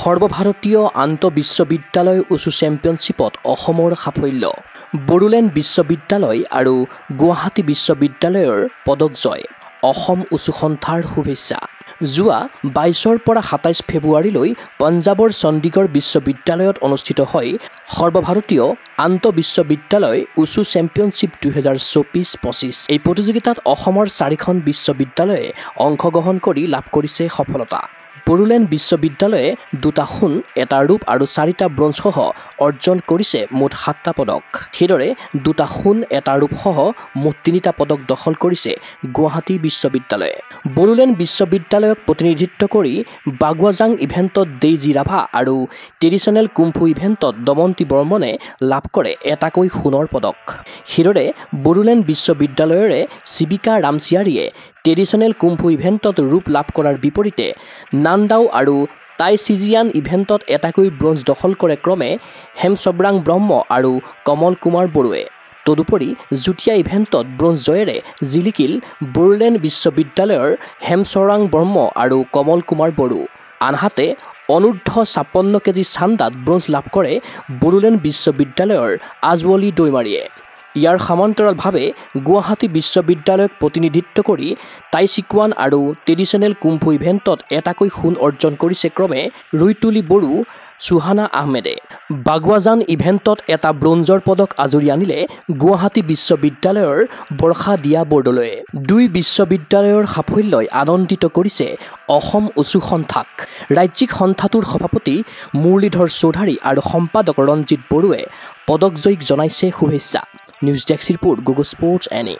সৰ্বভাৰতীয় আন্তঃবিশ্ববিদ্যালয় উচু চেম্পিয়নশ্বিপত অসমৰ সাফল্য। বড়োলেণ্ড বিশ্ববিদ্যালয় আৰু গুৱাহাটী বিশ্ববিদ্যালয়ৰ পদক জয়। অসম উচু সন্থাৰ শুভেচ্ছা। যোৱা ২২ৰ পৰা ২৭ ফেব্ৰুৱাৰীলৈ পঞ্জাৱৰ চণ্ডীগড় বিশ্ববিদ্যালয়ত অনুষ্ঠিত হয় সৰ্বভাৰতীয় আন্তঃবিশ্ববিদ্যালয় উচু চেম্পিয়নশ্বিপ ২০২৪-২৫। এই প্ৰতিযোগিতাত অসমৰ ৪খন বিশ্ববিদ্যালয়ে অংশগ্ৰহণ কৰি লাভ কৰিছে সফলতা। বড়োলেণ্ড বিশ্ববিদ্যালয়ে ২টা সোণ, ১টা ৰূপ আৰু ৪টা ব্ৰঞ্জসহ অৰ্জন কৰিছে মুঠ ৭টা পদক। সেইদৰে ২টা সোণ, ১টা ৰূপসহ মুঠ ৩টা পদক দখল কৰিছে গুৱাহাটী বিশ্ববিদ্যালয়ে। বড়োলেণ্ড বিশ্ববিদ্যালয়ক প্ৰতিনিধিত্ব কৰি বাগুৱাজাং ইভেণ্টত ডেইজি ৰাভা আৰু ট্ৰেডিশ্যনেল কুমফু ইভেণ্টত দমন্তী বৰ্মনে লাভ কৰে এটাকৈ সোণৰ পদক। সেইদৰে বড়োলেণ্ড বিশ্ববিদ্যালয়ৰে শিবিকা ৰামচিয়াৰীয়ে ট্ৰেডিশ্যনেল কুমফু ইভেণ্টত ৰূপ লাভ কৰাৰ বিপৰীতে নান্দাও আৰু টাইচিজিয়ান ইভেণ্টত এটাকৈ ব্ৰঞ্জ দখল কৰে ক্ৰমে হেমচবৰাং ব্ৰহ্ম আৰু কমল কুমাৰ বড়োৱে। তদুপৰি যুটীয়া ইভেণ্টত ব্ৰঞ্জ জয়েৰে জিলিকিল বড়োলেণ্ড বিশ্ববিদ্যালয়ৰ হেমচৰাং ব্ৰহ্ম আৰু কমল কুমাৰ বড়ো। আনহাতে অনূৰ্ধ্ব ৫৬ কেজি চান্দাত ব্ৰঞ্জ লাভ কৰে বড়োলেণ্ড বিশ্ববিদ্যালয়ৰ আজৱলী দৈমাৰীয়ে। ইয়াৰ সমান্তৰালভাৱে গুৱাহাটী বিশ্ববিদ্যালয়ক প্ৰতিনিধিত্ব কৰি টাইচিকুৱান আৰু ট্ৰেডিশ্যনেল কুমফু ইভেণ্টত এটাকৈ সোণ অৰ্জন কৰিছে ক্ৰমে ৰুইতুলি বড়ো, সুহানা আহমেদে। বাগুৱাজান ইভেণ্টত এটা ব্ৰঞ্জৰ পদক আজুৰি আনিলে গুৱাহাটী বিশ্ববিদ্যালয়ৰ বৰ্ষা দিয়া বৰদলৈয়ে। দুই বিশ্ববিদ্যালয়ৰ সাফল্যই আনন্দিত কৰিছে অসম উচু সন্থাক। ৰাজ্যিক সন্থাটোৰ সভাপতি মুৰলীধৰ চৌধাৰী আৰু সম্পাদক ৰঞ্জিত বড়োৱে পদকজয়ীক জনাইছে শুভেচ্ছা। News desk report, Google sports এনে।